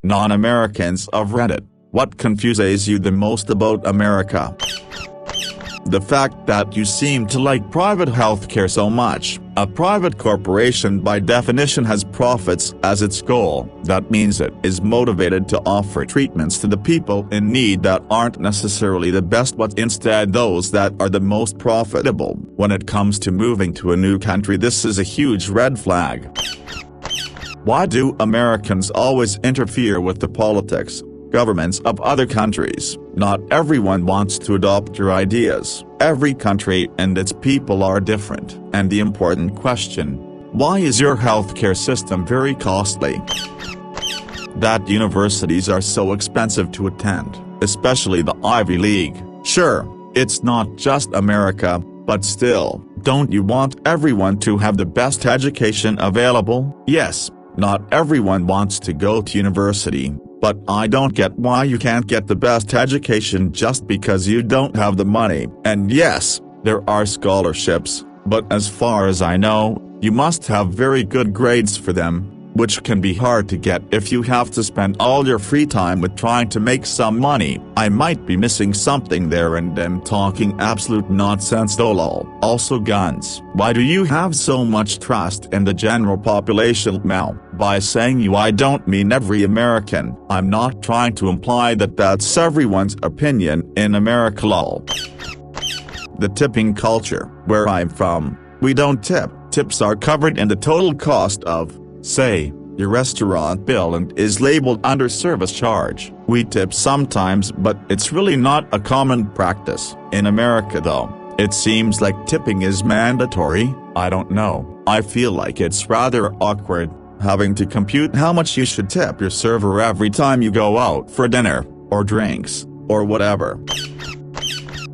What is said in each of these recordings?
Non-Americans of Reddit, what confuses you the most about America? The fact that you seem to like private healthcare so much. A private corporation by definition has profits as its goal. That means it is motivated to offer treatments to the people in need that aren't necessarily the best but instead those that are the most profitable. When it comes to moving to a new country, this is a huge red flag. Why do Americans always interfere with the politics, governments of other countries? Not everyone wants to adopt your ideas. Every country and its people are different. And the important question: why is your healthcare system very costly? That universities are so expensive to attend, especially the Ivy League. Sure, it's not just America, but still, don't you want everyone to have the best education available? Yes, not everyone wants to go to university. But I don't get why you can't get the best education just because you don't have the money. And yes, there are scholarships, but as far as I know, you must have very good grades for them, which can be hard to get if you have to spend all your free time with trying to make some money. I might be missing something there and am talking absolute nonsense lol. Also guns. Why do you have so much trust in the general population? Now, by saying you I don't mean every American. I'm not trying to imply that that's everyone's opinion in America lol. The tipping culture. Where I'm from, we don't tip. Tips are covered in the total cost of, say, your restaurant bill and is labeled under service charge. We tip sometimes, but it's really not a common practice. In America though, it seems like tipping is mandatory. I don't know, I feel like it's rather awkward, having to compute how much you should tip your server every time you go out for dinner, or drinks, or whatever.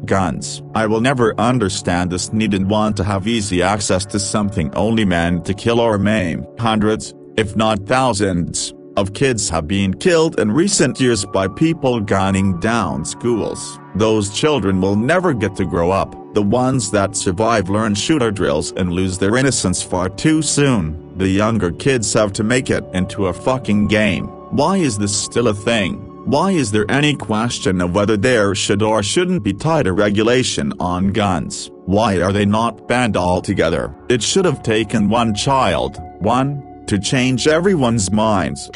Guns. I will never understand this need and want to have easy access to something only meant to kill or maim. Hundreds, if not thousands, of kids have been killed in recent years by people gunning down schools. Those children will never get to grow up. The ones that survive learn shooter drills and lose their innocence far too soon. The younger kids have to make it into a fucking game. Why is this still a thing? Why is there any question of whether there should or shouldn't be tighter regulation on guns? Why are they not banned altogether? It should have taken one child, to change everyone's minds.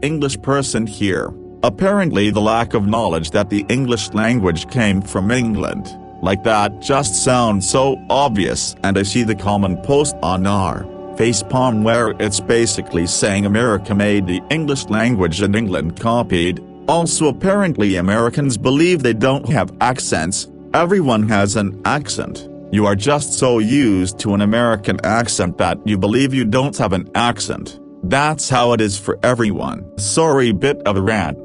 English person here. Apparently the lack of knowledge that the English language came from England, like that just sounds so obvious, and I see the common post on our facepalm where it's basically saying America made the English language and England copied. Also apparently Americans believe they don't have accents. Everyone has an accent. You are just so used to an American accent that you believe you don't have an accent. That's how it is for everyone. Sorry, bit of a rant.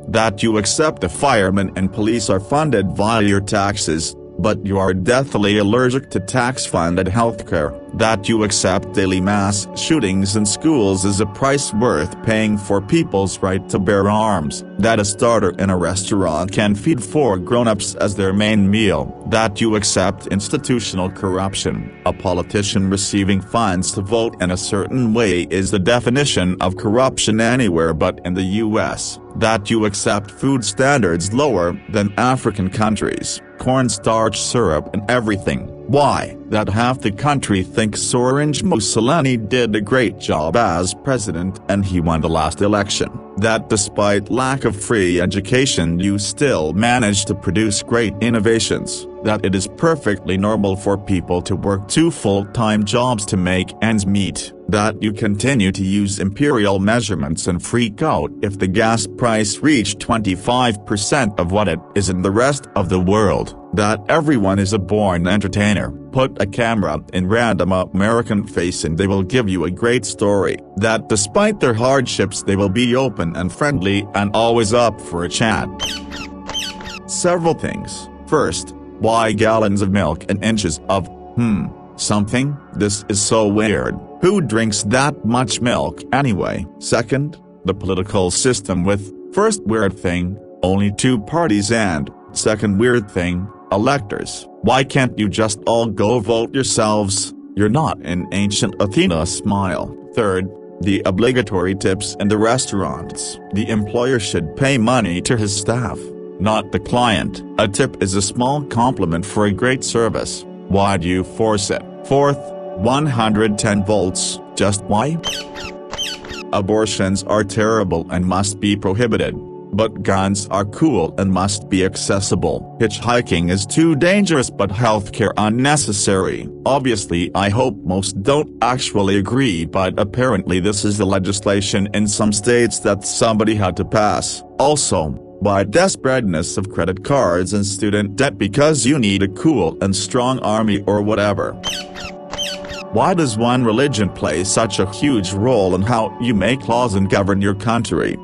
That you accept the firemen and police are funded via your taxes, but you are deathly allergic to tax-funded healthcare. That you accept daily mass shootings in schools is a price worth paying for people's right to bear arms. That a starter in a restaurant can feed 4 grown-ups as their main meal. That you accept institutional corruption. A politician receiving funds to vote in a certain way is the definition of corruption anywhere but in the US. That you accept food standards lower than African countries. Cornstarch syrup and everything. Why? That half the country thinks Orange Mussolini did a great job as president and he won the last election. That despite lack of free education you still manage to produce great innovations. That it is perfectly normal for people to work 2 full-time jobs to make ends meet. That you continue to use imperial measurements and freak out if the gas price reached 25% of what it is in the rest of the world. That everyone is a born entertainer. Put a camera in random American face and they will give you a great story. That despite their hardships they will be open and friendly and always up for a chat. Several things. First, why gallons of milk and inches of, something? This is so weird. Who drinks that much milk anyway? Second, the political system with, first weird thing, only 2 parties and, second weird thing, electors. Why can't you just all go vote yourselves? You're not in ancient Athena. Smile. Third, The obligatory tips in the restaurants. The employer should pay money to his staff, not the client. A tip is a small compliment for a great service. Why do you force it? Fourth, 110 volts, just why? Abortions are terrible and must be prohibited. But guns are cool and must be accessible. Hitchhiking is too dangerous but healthcare unnecessary. Obviously I hope most don't actually agree, but apparently this is the legislation in some states that somebody had to pass. Also, by desperateness of credit cards and student debt because you need a cool and strong army or whatever. Why does one religion play such a huge role in how you make laws and govern your country?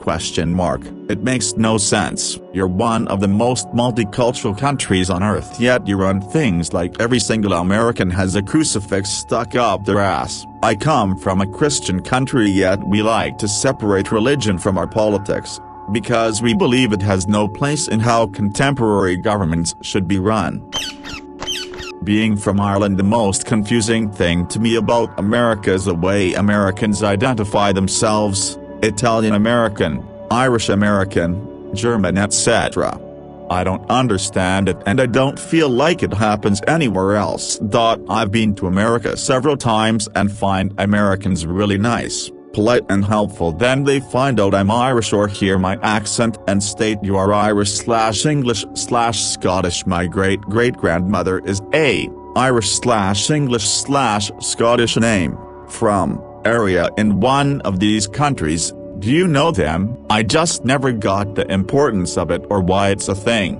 It makes no sense. You're one of the most multicultural countries on earth, yet you run things like every single American has a crucifix stuck up their ass. I come from a Christian country, yet we like to separate religion from our politics, because we believe it has no place in how contemporary governments should be run. Being from Ireland, the most confusing thing to me about America is the way Americans identify themselves. Italian American, Irish American, German, etc. I don't understand it and I don't feel like it happens anywhere else. I've been to America several times and find Americans really nice, polite and helpful. Then they find out I'm Irish or hear my accent and state you are Irish/English/Scottish. My great-great-grandmother is a Irish/English/Scottish name, from area in one of these countries. Do you know them? I just never got the importance of it or why it's a thing.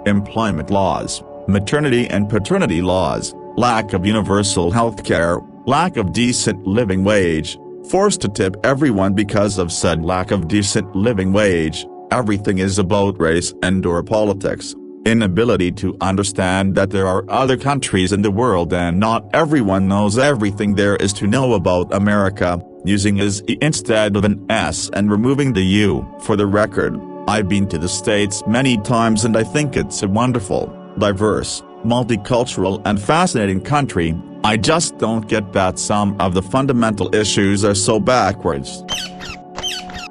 Employment laws, maternity and paternity laws, lack of universal health care, lack of decent living wage, forced to tip everyone because of said lack of decent living wage. Everything is about race and/or politics. Inability to understand that there are other countries in the world and not everyone knows everything there is to know about America, using as E instead of an S and removing the U. For the record, I've been to the States many times and I think it's a wonderful, diverse, multicultural and fascinating country. I just don't get that some of the fundamental issues are so backwards.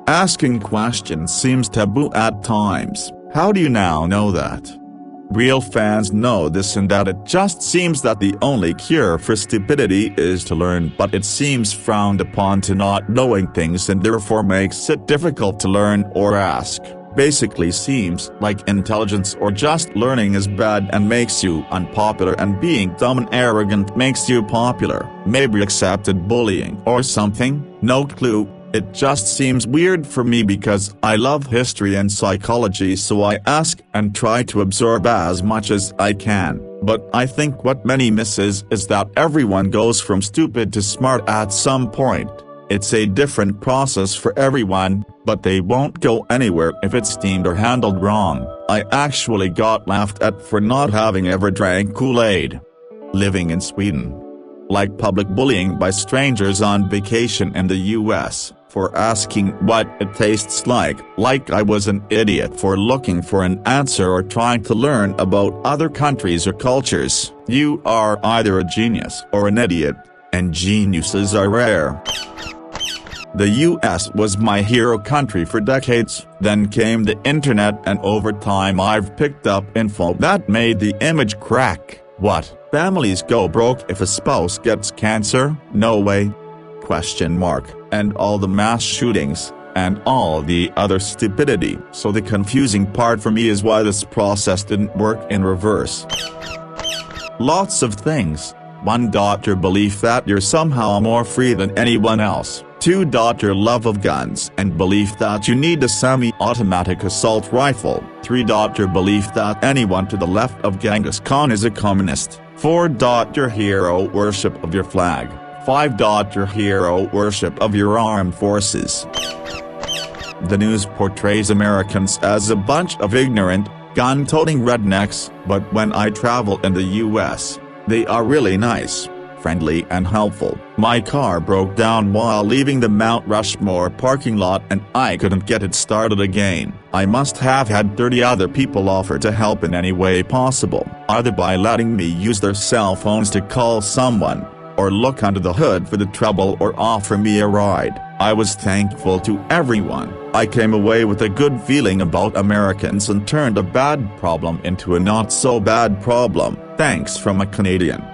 Asking questions seems taboo at times. How do you now know that? Real fans know this and that. It just seems that the only cure for stupidity is to learn, but it seems frowned upon to not knowing things and therefore makes it difficult to learn or ask. Basically seems like intelligence or just learning is bad and makes you unpopular, and being dumb and arrogant makes you popular. Maybe accepted bullying or something, no clue. It just seems weird for me because I love history and psychology, so I ask and try to absorb as much as I can. But I think what many miss is that everyone goes from stupid to smart at some point. It's a different process for everyone, but they won't go anywhere if it's steamed or handled wrong. I actually got laughed at for not having ever drank Kool-Aid. Living in Sweden. Like public bullying by strangers on vacation in the US, for asking what it tastes like I was an idiot for looking for an answer or trying to learn about other countries or cultures. You are either a genius or an idiot, and geniuses are rare. The US was my hero country for decades, then came the internet and over time I've picked up info that made the image crack. What? Families go broke if a spouse gets cancer? No way. ? And all the mass shootings, and all the other stupidity. So the confusing part for me is why this process didn't work in reverse. Lots of things. 1. Your belief that you're somehow more free than anyone else. 2. Your love of guns and belief that you need a semi-automatic assault rifle. 3. Your belief that anyone to the left of Genghis Khan is a communist. 4. Your hero worship of your flag. 5. Your hero worship of your armed forces. The news portrays Americans as a bunch of ignorant, gun-toting rednecks, but when I travel in the US, they are really nice, friendly and helpful. My car broke down while leaving the Mount Rushmore parking lot and I couldn't get it started again. I must have had 30 other people offer to help in any way possible, either by letting me use their cell phones to call someone, or look under the hood for the trouble or offer me a ride. I was thankful to everyone. I came away with a good feeling about Americans and turned a bad problem into a not-so-bad problem. Thanks from a Canadian.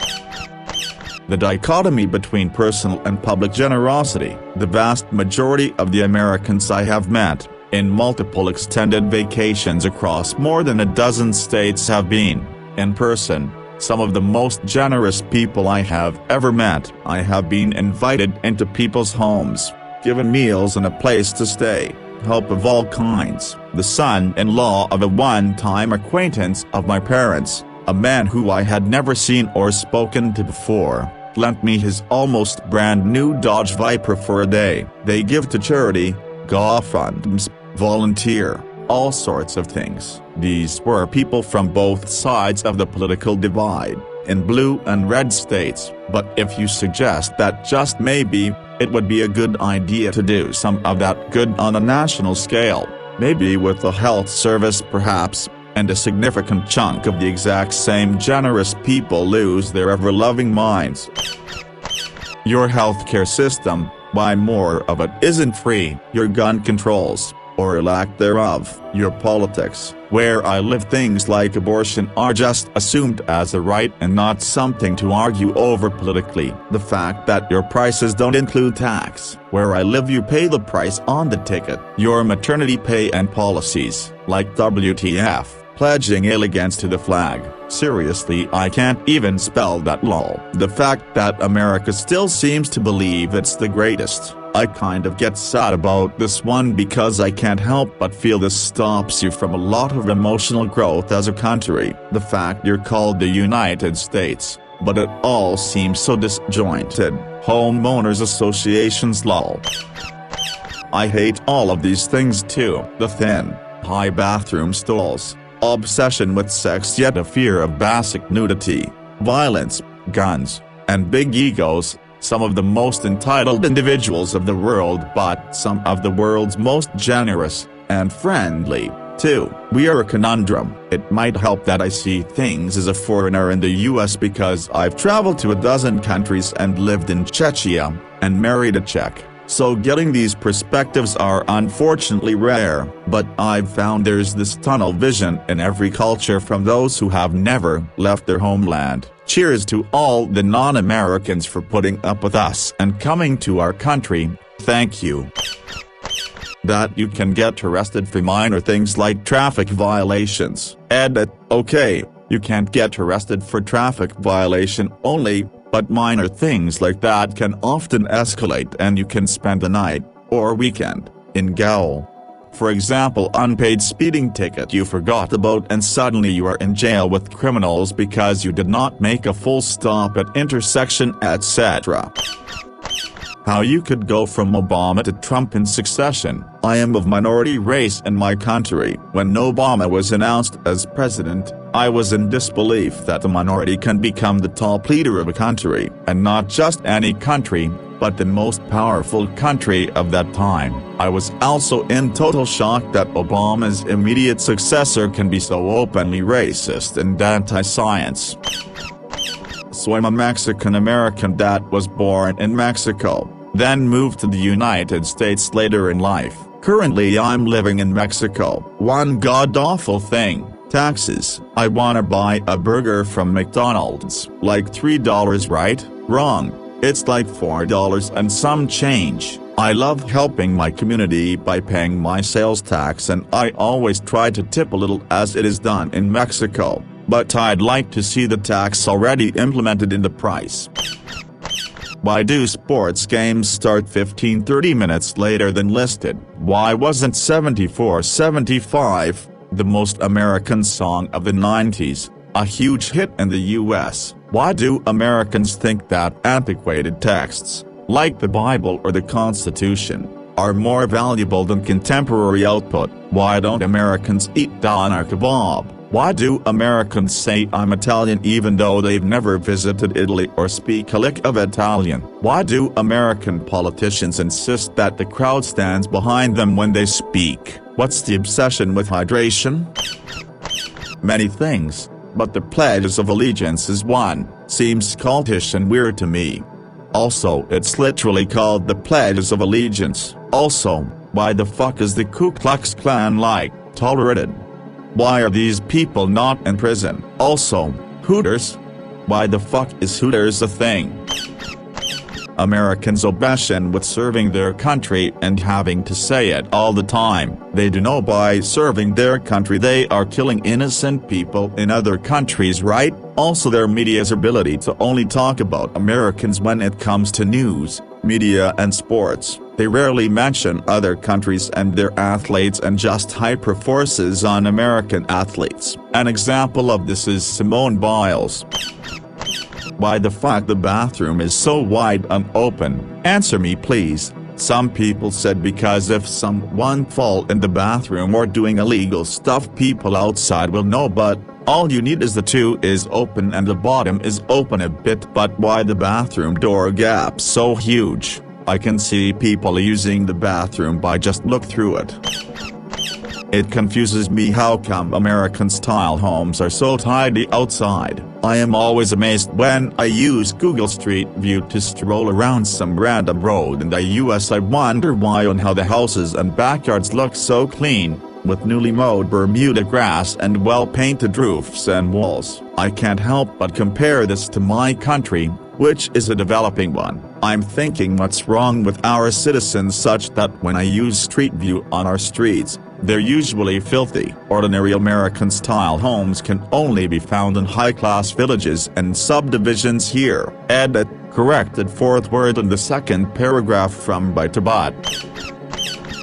The dichotomy between personal and public generosity. The vast majority of the Americans I have met, in multiple extended vacations across more than a dozen states, have been, in person, some of the most generous people I have ever met. I have been invited into people's homes, given meals and a place to stay, help of all kinds. The son-in-law of a one-time acquaintance of my parents, a man who I had never seen or spoken to before, lent me his almost brand new Dodge Viper for a day. They give to charity, GoFundMes, volunteer, all sorts of things. These were people from both sides of the political divide, in blue and red states. But if you suggest that just maybe, it would be a good idea to do some of that good on a national scale, maybe with the health service perhaps, and a significant chunk of the exact same generous people lose their ever-loving minds. Your healthcare system, why more of it isn't free. Your gun controls, or lack thereof. Your politics. Where I live, things like abortion are just assumed as a right and not something to argue over politically. The fact that your prices don't include tax. Where I live, you pay the price on the ticket. Your maternity pay and policies, like WTF, pledging allegiance to the flag. Seriously, I can't even spell that lol. The fact that America still seems to believe it's the greatest. I kind of get sad about this one because I can't help but feel this stops you from a lot of emotional growth as a country. The fact you're called the United States, but it all seems so disjointed. Homeowners associations lol. I hate all of these things too. The thin, high bathroom stalls, obsession with sex yet a fear of basic nudity, violence, guns, and big egos. Some of the most entitled individuals of the world, but some of the world's most generous, and friendly, too. We are a conundrum. It might help that I see things as a foreigner in the US because I've traveled to a dozen countries and lived in Czechia, and married a Czech. So getting these perspectives are unfortunately rare, but I've found there's this tunnel vision in every culture from those who have never left their homeland. Cheers to all the non-Americans for putting up with us and coming to our country, thank you. That you can get arrested for minor things like traffic violations. Edit, okay, you can't get arrested for traffic violation only, but minor things like that can often escalate and you can spend the night, or weekend, in gaol. For example, unpaid speeding ticket you forgot about and suddenly you are in jail with criminals because you did not make a full stop at intersection, etc. How you could go from Obama to Trump in succession. I am of minority race in my country. When Obama was announced as president, I was in disbelief that the minority can become the top leader of a country, and not just any country, but the most powerful country of that time. I was also in total shock that Obama's immediate successor can be so openly racist and anti-science. So I'm a Mexican-American that was born in Mexico, then moved to the United States later in life. Currently I'm living in Mexico. One god-awful thing. Taxes. I wanna buy a burger from McDonald's. Like $3, right? Wrong. It's like $4 and some change. I love helping my community by paying my sales tax and I always try to tip a little as it is done in Mexico, but I'd like to see the tax already implemented in the price. Why do sports games start 15-30 minutes later than listed? Why wasn't 74-75, the most American song of the 90s, a huge hit in the US? Why do Americans think that antiquated texts, like the Bible or the Constitution, are more valuable than contemporary output? Why don't Americans eat doner kebab? Why do Americans say I'm Italian even though they've never visited Italy or speak a lick of Italian? Why do American politicians insist that the crowd stands behind them when they speak? What's the obsession with hydration? Many things, but the Pledge of Allegiance is one, seems cultish and weird to me. Also, it's literally called the Pledge of Allegiance. Also, why the fuck is the Ku Klux Klan tolerated? Why are these people not in prison? Also, Hooters? Why the fuck is Hooters a thing? Americans' obsession with serving their country and having to say it all the time. They do know by serving their country they are killing innocent people in other countries, right? Also their media's ability to only talk about Americans when it comes to news, media and sports. They rarely mention other countries and their athletes and just hyperforces on American athletes. An example of this is Simone Biles. Why the fuck the bathroom is so wide and open? Answer me please. Some people said because if someone fall in the bathroom or doing illegal stuff people outside will know, but all you need is the two is open and the bottom is open a bit. But why the bathroom door gap so huge? I can see people using the bathroom by just look through it. It confuses me how come American-style homes are so tidy outside. I am always amazed when I use Google Street View to stroll around some random road in the US. I wonder why and how the houses and backyards look so clean, with newly mowed Bermuda grass and well-painted roofs and walls. I can't help but compare this to my country, which is a developing one. I'm thinking what's wrong with our citizens such that when I use Street View on our streets, they're usually filthy. Ordinary American-style homes can only be found in high-class villages and subdivisions here. Edit, corrected fourth word in the second paragraph from By to Bot.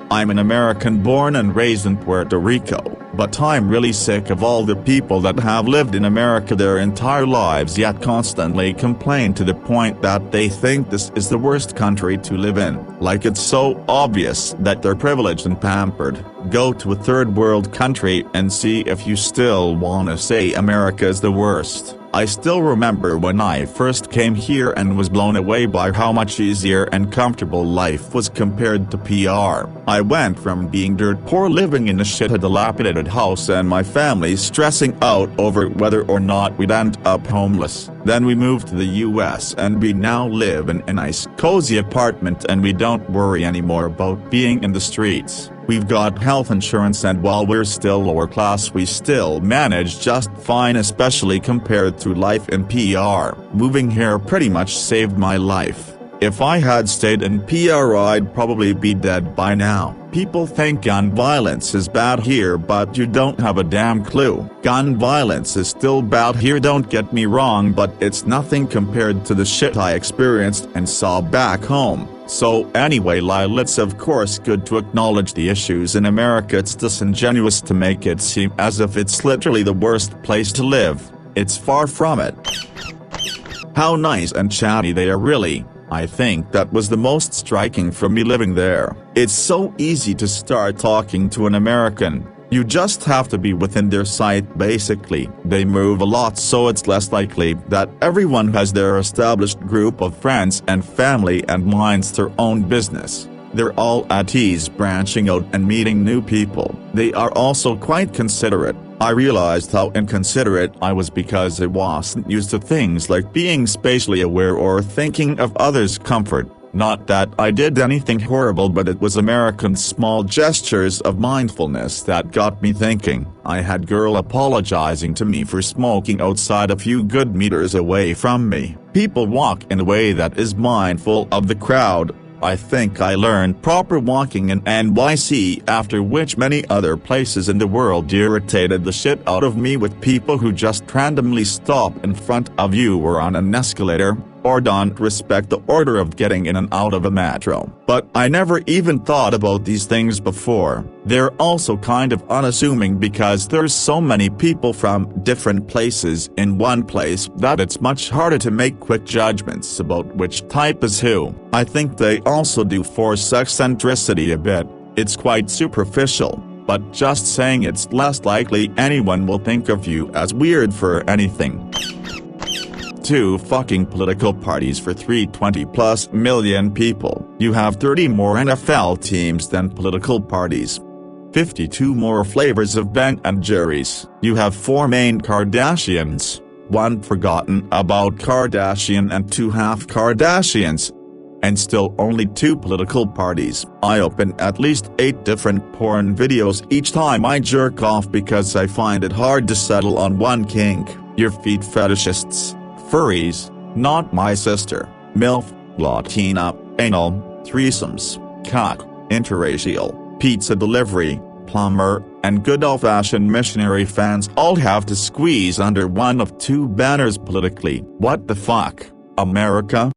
I'm an American born and raised in Puerto Rico, but I'm really sick of all the people that have lived in America their entire lives yet constantly complain to the point that they think this is the worst country to live in. Like it's so obvious that they're privileged and pampered. Go to a third world country and see if you still wanna say America is the worst. I still remember when I first came here and was blown away by how much easier and comfortable life was compared to PR. I went from being dirt poor living in a shit dilapidated house and my family stressing out over whether or not we'd end up homeless. Then we moved to the US and we now live in a nice cozy apartment and we don't worry anymore about being in the streets. We've got health insurance and while we're still lower class we still manage just fine, especially compared to life in PR. Moving here pretty much saved my life. If I had stayed in PR I'd probably be dead by now. People think gun violence is bad here but you don't have a damn clue. Gun violence is still bad here, don't get me wrong, but it's nothing compared to the shit I experienced and saw back home. So anyway, it's of course good to acknowledge the issues in America. It's disingenuous to make it seem as if it's literally the worst place to live. It's far from it. How nice and chatty they are really. I think that was the most striking for me living there. It's so easy to start talking to an American. You just have to be within their sight basically. They move a lot so it's less likely that everyone has their established group of friends and family and minds their own business. They're all at ease branching out and meeting new people. They are also quite considerate. I realized how inconsiderate I was because I wasn't used to things like being spatially aware or thinking of others' comfort. Not that I did anything horrible, but it was American small gestures of mindfulness that got me thinking. I had girl apologizing to me for smoking outside a few good meters away from me. People walk in a way that is mindful of the crowd. I think I learned proper walking in NYC, after which many other places in the world irritated the shit out of me with people who just randomly stop in front of you or on an escalator, or don't respect the order of getting in and out of a metro. But I never even thought about these things before. They're also kind of unassuming because there's so many people from different places in one place that it's much harder to make quick judgments about which type is who. I think they also do force eccentricity a bit. It's quite superficial, but just saying it's less likely anyone will think of you as weird for anything. 2 fucking political parties for 320+ million people. You have 30 more NFL teams than political parties. 52 more flavors of Ben and Jerry's. You have 4 main Kardashians, 1 forgotten about Kardashian and 2 half Kardashians. And still only 2 political parties. I open at least 8 different porn videos each time I jerk off because I find it hard to settle on one kink. Your feet fetishists, furries, not my sister, MILF, Latina, anal, threesomes, cock, interracial, pizza delivery, plumber, and good old-fashioned missionary fans all have to squeeze under one of 2 banners politically. What the fuck, America?